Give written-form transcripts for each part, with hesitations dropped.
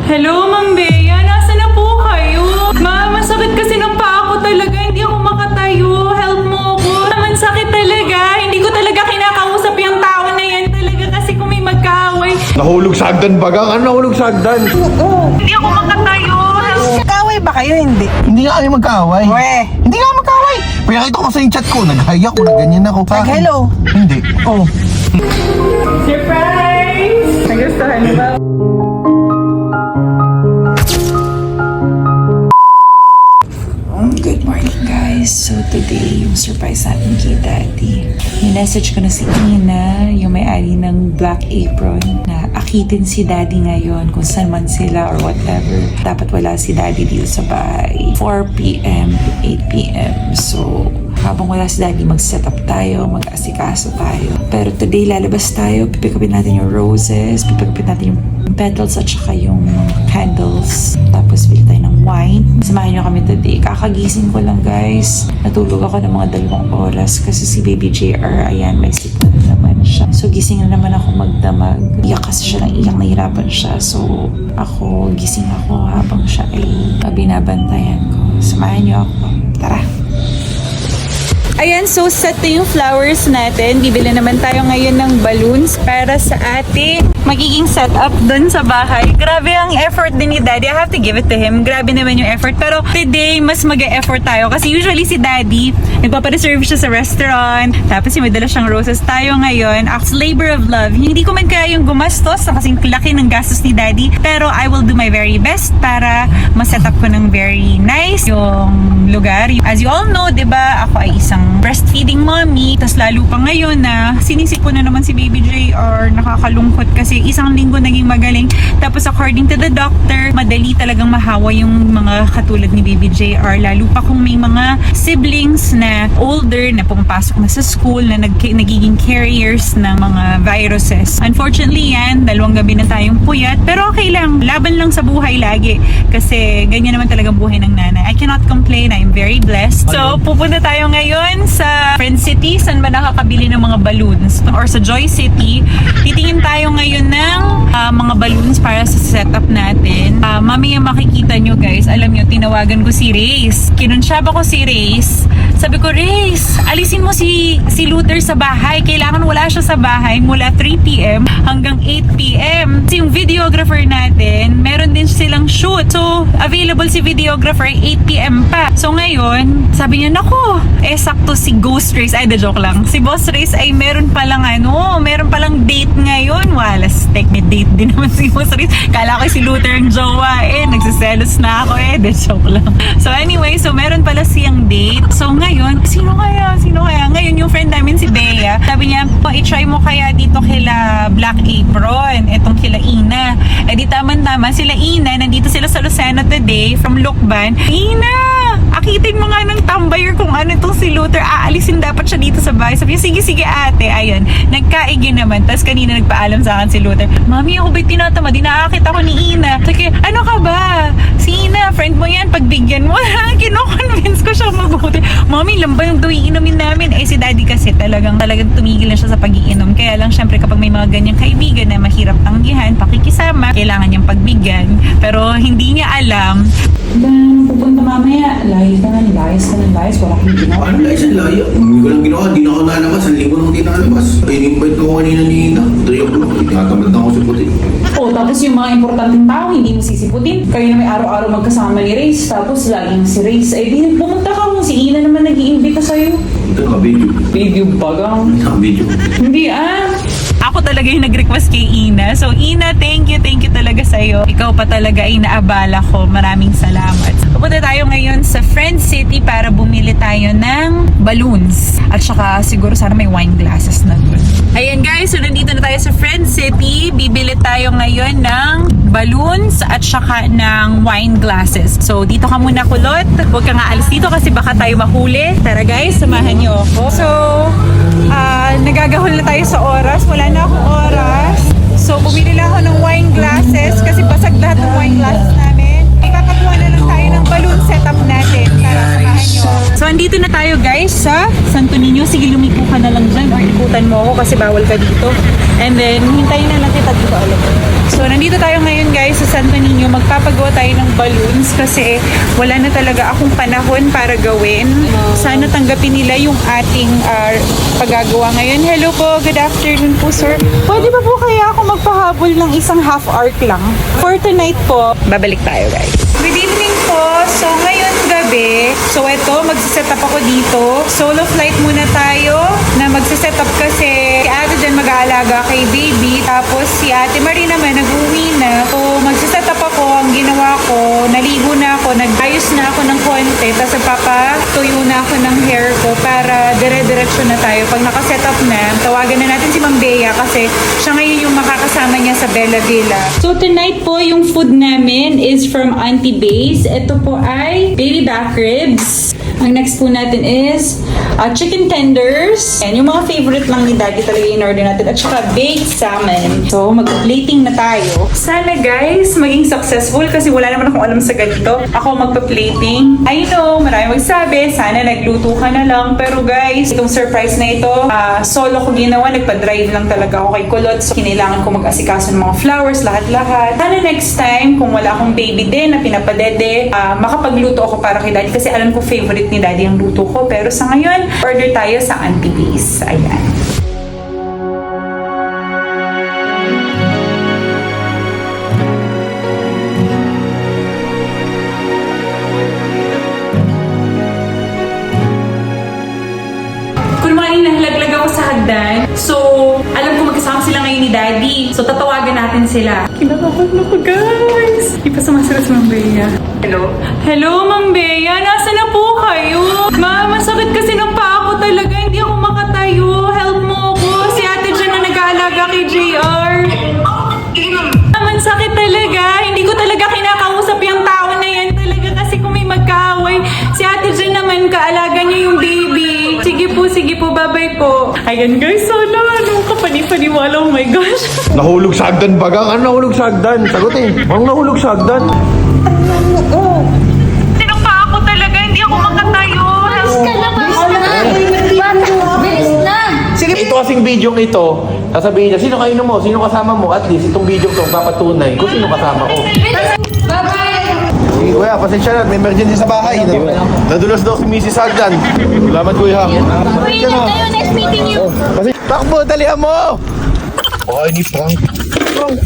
Hello, Ma'am Bea. Nasa na po kayo? Ma, masakit kasi ng paa ko talaga. Hindi ako makatayo. Help mo ako. Naman sakit talaga. Hindi ko talaga kinakausap yung tao na yan talaga kasi kung may magkaaway. Nahulog sa hagdan bagang? Ano nahulog sa hagdan? Oo. Hindi ako makatayo. Magkaaway ba kayo? Hindi. Hindi nga kayo magkaaway. Weh. Hindi nga magkaaway. Pinakita ko sa yung chat ko. Nag-hi ako. Nag-ganyan ako. Nag-hello? Hindi. Oh. Surprise! Nagustuhan mo ba? Good morning guys. So today, yung surprise natin kay Daddy. Minessage ko na si Ina, yung may-ari ng Black Apron, na akitin si Daddy ngayon kung saan man sila or whatever. Dapat wala si Daddy dito sa bahay. 4 p.m. to 8 p.m. So, habang wala si Daddy, mag-set up tayo, mag-asikaso tayo. Pero today, lalabas tayo, pipikapin natin yung roses, pipikapin natin yung petals at saka yung candles. Tapos bili tayo ng wine. Samahan nyo kami today. Kakagising ko lang guys. Natulog ako ng mga 2 oras kasi si Baby JR, ayan, may signal na naman siya. So gising na naman ako magdamag. Iyak kasi siya ng iyak, nahirapan siya. So ako, gising ako habang siya ay binabantayan ko. Samahan nyo ako. Tara! Ayan, so set na yung flowers natin. Bibili naman tayo ngayon ng balloons para sa ating magiging setup dun sa bahay. Grabe ang effort din ni Daddy. I have to give it to him. Grabe naman yung effort. Pero today, mas mag-e-effort tayo. Kasi usually si Daddy, nagpapareserve siya sa restaurant. Tapos yung may dala siyang roses. Tayo ngayon, acts labor of love. Hindi ko man kaya yung gumastos sa kasing laki ng gastos ni Daddy. Pero I will do my very best para ma-set up ko ng very nice yung lugar. As you all know, diba, ako ay isang breastfeeding mommy. Tas lalo pa ngayon na sinisipon na naman si Baby JR. Nakakalungkot kasi isang linggo naging magaling. Tapos according to the doctor, madali talagang mahawa yung mga katulad ni Baby JR. Lalo pa kung may mga siblings na older na pumapasok na sa school na nagiging carriers ng mga viruses. Unfortunately yan, 2 gabi na tayong puyat. Pero okay lang, laban lang sa buhay lagi. Kasi ganyan naman talagang buhay ng nanay. I cannot complain, I'm very blessed. So pupunta tayo ngayon sa Friend City, saan ba nakakabili ng mga balloons, or sa Joy City. Titingin tayo ngayon ng mga balloons para sa setup natin. Mamaya makikita nyo guys, alam nyo, tinawagan ko si Reyes. Kinunsyaba ko si Reyes. Sabi ko, Reyes, alisin mo si Luther sa bahay. Kailangan wala siya sa bahay mula 3 p.m. hanggang 8 p.m. Kasi yung videographer natin, meron din silang shoot. So, available si videographer 8 p.m. pa. So, ngayon, sabi niya, nako, sakto si Ghost Race. Ay, the joke lang. Si Boss Race ay meron palang date ngayon. Walas, may date din naman si Boss Race. Kala ko si Luther ang jowa. Nagsiselos na ako. The joke lang. So, anyway, so meron pala siyang date. So, ngayon, sino kaya? Ngayon, yung friend namin si Bea, sabi niya, i-try mo kaya dito kila Black Apron, etong kila Ina. Di tama-tama, sila Ina, nandito sila sa Lucena today, from Lukban. Ina! Akitin mo nga ng tambayer kung ano itong si Luther. Aalisin dapat siya dito sa bahay. Sabi niya, sige ate. Ayun, nagkaigi naman. Tapos kanina nagpaalam sa akin si Luther, Mami, ako ba'y tinatama? Di nakakit ako ni Ina. Sabi, ano ka ba? Si Ina, friend mo yan, pagbigyan mo. Kino-convince ko siya mabuti. Mami, lamba yung daw iinumin namin. Si Daddy kasi talagang tumigil na siya sa pag-iinom. Kaya lang, syempre, kapag may mga ganyang kaibigan na mahirap tanggihan, pakikisama, kailangan niyang pagbigyan. Pero hindi niya alam. Pupunta mamaya, layas ka ng layas, wala kang ginawa. Ano layas ang laya? Hindi ko lang ginawa, di na ako nalabas. 1 linggo nang di nakalabas. In-invite ko kanina ni Ina. 3 o'clock, tinatamad na ako sa puti. Tapos yung mga importanteng tao, hindi mo sisiputin. Kayo na may araw-araw magkasama ni Reyes, tapos laging si Reyes. Di pumunta ka kung si Ina naman nag-iimbita sa'yo. Ito nga, video. Video bagang. Video. Hindi Ako talaga yung nag-request kay Ina. So, Ina, thank you talaga sa'yo. Ikaw pa talaga ay naabala ko. Maraming salamat. Pupunta tayo ngayon sa Friend City para bumili tayo ng balloons. At saka siguro sana may wine glasses na dun. Ayan guys, so nandito na tayo sa Friend City. Bibili tayo ngayon ng balloons at saka ng wine glasses. So, dito ka muna kulot. Huwag ka nga alis dito kasi baka tayo mahuli. Tara guys, samahan niyo ako. So, nagagahol na tayo sa oras. Wala na akong oras. So, bumili lang ako ng wine glasses kasi basag lahat ng wine glasses namin. Ipapagawa na lang tayo ng balloon setup natin. Tara, samahan niyo. So, andito na tayo guys sa Santo Niño. Sige, lumiko ka na lang dyan or ikutan mo ako kasi bawal ka dito. And then, hintayin na lang kita dito ulit. So, So, nandito tayo ngayon guys sa Santo Niño. Magpapagawa tayo ng balloons kasi wala na talaga akong panahon para gawin. Sana tanggapin nila yung ating paggagawa ngayon. Hello po, good afternoon po sir. Pwede ba po kaya ako magpahabol ng isang half arc lang? For tonight po, babalik tayo guys. Good evening po. So, ngayon gabi, so eto, magsiset up ako dito. Solo flight muna tayo na magsiset up kasi si ate dyan mag-aalaga kay baby. Tapos si ate Marie naman nag-uwi na. So, magsiset up ako. Ang ginawa ko, naligo na ako, nag-ayos na ako ng konti. Tapos papatuyo na ako ng hair ko para dire-diretso na tayo. Pag nakaset up na, tawagan na natin si Ma'am Bea kasi siya ngayon yung makakasama niya sa Bella Villa. So, tonight po, yung food namin is from Auntie Base. Ito po ay baby back ribs. Ang next po natin is chicken tenders. And yung mga favorite lang ni Daddy talaga in order natin. At saka baked salmon. So, mag-plating na tayo. Sana guys, maging successful kasi wala naman akong alam sa ganito. Ako magpa-plating. I know, marami magsabi, sana nagluto ka na lang. Pero guys, itong surprise na ito, solo ko ginawa. Nagpa-drive lang talaga ako kay Kulot. So, kinailangan ko mag-asikaso ng mga flowers, lahat-lahat. Sana next time, kung wala akong baby din na pinapadede, makapagluto ako para kay Daddy kasi alam ko favorite ni Daddy ang luto ko. Pero sa ngayon, order tayo sa Auntie Base. Ayan. Kunwari nahalaglag ako sa hagdan. So, alam ko magkasama sila ngayon ni Daddy. So, tatawagan natin sila. Kinakabahan ako, guys. Di pa sumasagot si Ma'am Bea. Hello? Hello, Ma'am Bea. Nasaan na po kayo? Ma'am, masakit kasi ng paa ko talaga. Hindi ako makatayo. Help mo ako. Si ate dyan na nag-aalaga kay JR. Ma'am, ang sakit talaga. Hindi ko talaga kinakausap yung tao na yan talaga kasi kung may magkaaway. Si ate dyan naman, kaalaga niya yung baby. Sige po, bye-bye po. Ayan guys, sana kapani-paniwala, oh my gosh. Nahulog sa hagdan bagang. Ano nahulog sa hagdan? Sagutin. Ang nahulog sa hagdan. Sinumpa ako talaga, hindi ako makatayo. Bilis na! Sige, Ito kasing video ito, sasabihin niya, sino kayo mo? Sino kasama mo? At least itong video to, papatunay kung sino kasama ko. Sige kuya, pasensya na, may emergency sa bahay. Nadulas daw si Mrs. Hagdan. Salamat kuya. Uy, lang tayo. Nice meeting you. Takbo, dalihan mo! Bakay ni Frank.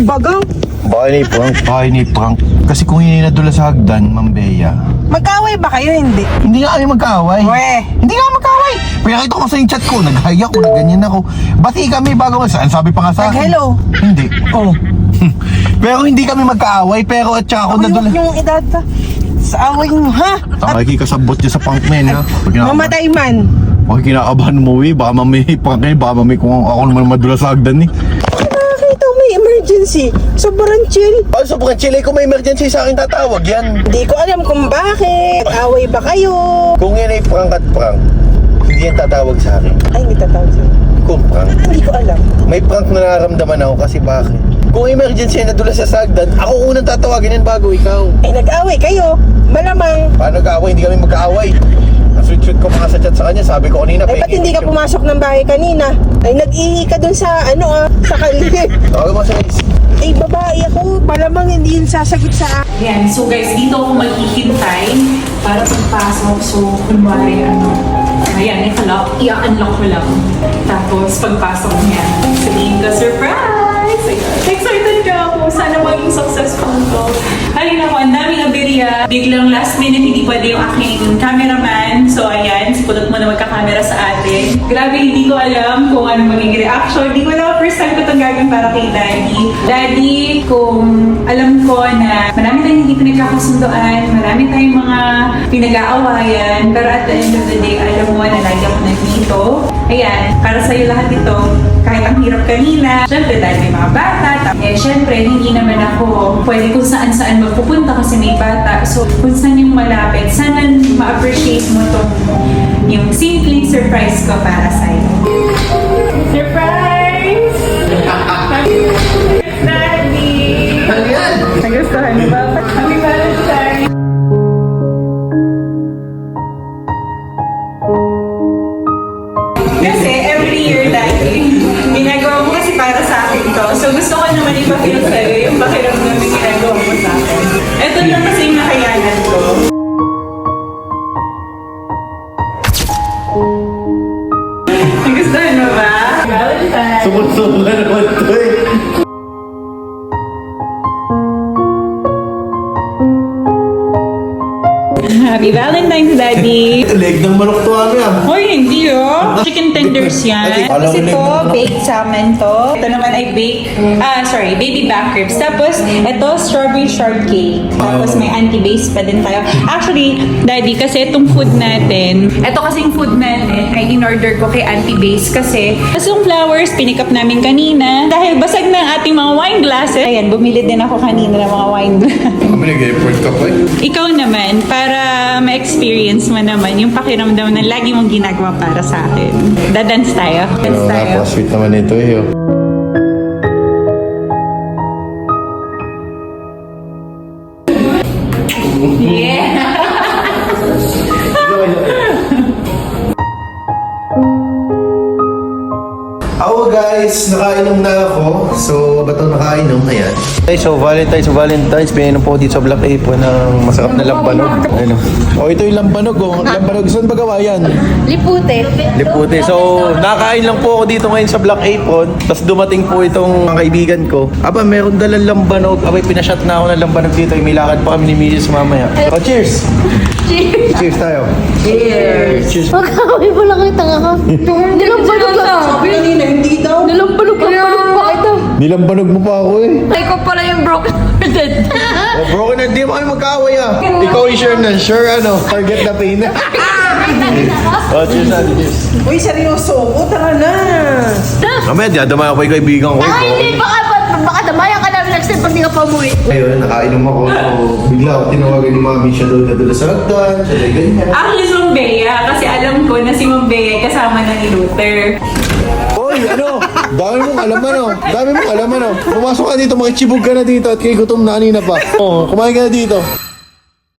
bagang. Bakay ni Frank. Kasi kung hindi nadulas sa Hagdan, Ma'am Bea. Magkaaway ba kayo? Hindi. Hindi nga kami magkaaway. Weh. Hindi nga magkaaway. Pinakita ko sa yung chat ko, nag-hi ako, nag-ganyan ako. Bati kami bago sabi pa nga sa akin. Nag-hello? Hindi. Oh. Pero hindi kami magkaaway, pero at saka ako nadulas. Yung edad sa away mo, ha? Nakikasabot niya sa punk men, ha? Mamatay man. Huwag kinakabahan mo, baka mamay punk men, baka mamay kung ako naman madulas sa Hagdan, eh. Bakit may emergency? Sobrang chill. Paano sobrang chill, kung may emergency sa akin tatawag yan. Hindi ko alam kung bakit. Away ba kayo? Kung yan ay prank at prank, hindi yan tatawag sa akin. Ay, hindi tatawag sa'yo. Kung prank, Hindi ko alam. may prank na nararamdaman ako kasi bakit? Kung emergency na nadulas sa Hagdan, ako unang tatawagin yan bago ikaw. Ay, nag-away kayo. Malamang. Paano nag-aaway? Hindi kami magkaaway. Ang-sweet-sweet ko pa nga sa chat sa kanya, sabi ko kanina. Ay, ba't hindi ka pumasok ng bahay kanina? Ay, nag-ihi ka dun sa, sa kalye. Tawag mo sa guys. Ay, babae ako. Malamang hindi yun sasagot sa akin. Yan, so guys, dito ako maghihintay para pagpasok. So, kunwari, ayan, i-unlock ko lang. Tapos, pagpasok niya, sabihin ko, surprise! Ayan. Excited ka ako. Sana maging successful to. Ay, naku, ang daming aberya. Biglang last minute, hindi pwede yung aking cameraman. So, ayan, si Kulot mo na magkakamera sa atin. Grabe, hindi ko alam kung ano magiging reaction. Hindi ko alam, first time ko itong gagawin para kay Daddy. Daddy, kung alam ko na marami tayong hindi pinagkakasundoan, marami tayong mga pinag-aawayan, pero at the end of the day, alam mo na lagi ako nandito. Ayan, para sa'yo lahat ito, kahit ang hirap kanina, syempre dahil may mga bata, syempre hindi naman ako pwede kung saan-saan magpupunta kasi may bata. So, kung saan yung malapit, sana ma-appreciate mo tong yung simpleng surprise ko para sa'yo. Surprise! Daddy! Nagustuhan mo ba? Happy Valentine's! Kasi every year, Daddy, ginagawa mo kasi para sa akin to. So gusto ko naman ipa-feel sa'yo yung Happy Valentine's, Daddy! Leg ng manok to ah. Hoy, hindi Chicken tenders yan. Alam Tapos ko na ito, yun. baked salmon to. Ito naman ay baby back ribs. Tapos, ito, strawberry shortcake. Tapos may anti-base pa din tayo. Actually, Daddy, kasi itong food natin, ito kasing food natin ay in-order ko kay anti-base kasi yung flowers, pinick up namin kanina. Dahil basag na ang ating mga wine glasses. Ayan, bumili din ako kanina ng mga wine glasses. Kami nag-airport ka pa eh. Ikaw naman, para ma-experience mo naman yung pakiramdam na lagi mong ginagawa para sa akin. Dadance tayo. Dance tayo. Sweet naman ito eh. Yeah! Ako guys, nakainom na ako. So, ba't ako nakainom? Ayan. Guys, so Valentine's, pininom po dito sa Black Apron ng masarap na lampanog. Ayun. Oh, ito yung lampanog. Oh. Lampanog, saan ba gawa yan? Lipute. Lipute. So, nakain lang po ako dito ngayon sa Black Apron. Tapos dumating po itong mga kaibigan ko. Aba, meron dalang lambanog. Abay, pinashot na ako ng lambanog dito. May lakad pa kami ni Mrs. mamaya. Oh, cheers! Cheers. Cheers tayo. Cheers! Magkakawin mo lang kita nga. Nilambalog lang. Sabi kanina, hindi daw. Nilambalog pa kita. Nilambanog mo pa ako eh. Ay ko pala yung broken hearted. Oh, bro, hindi mo kayo magkaaway ah. Ikaw yung sure na. Sure ano, target na pain. Oh, cheers natin, cheers. Uy, seryoso. O, tara na. Mamaya, dadamay ako yung kaibigan ko. Ay, hindi. Baka damayan ka na next time pag di ka pa umuwi. Ayun, nakainom ako. So, bigla ako tinawagan ni Mami siya doon nadala sa hagdan. Siya na ganyan. Actually, si Ma'am Bea, kasi alam ko na si Ma'am Bea kasama na ni Luther. Hoy, ano? Dami mong alam ano? Dami mong alam ano? Pumasok ka dito, makitsibog ka na dito at kay gutom na kanina pa. Oh, kumain ka na dito.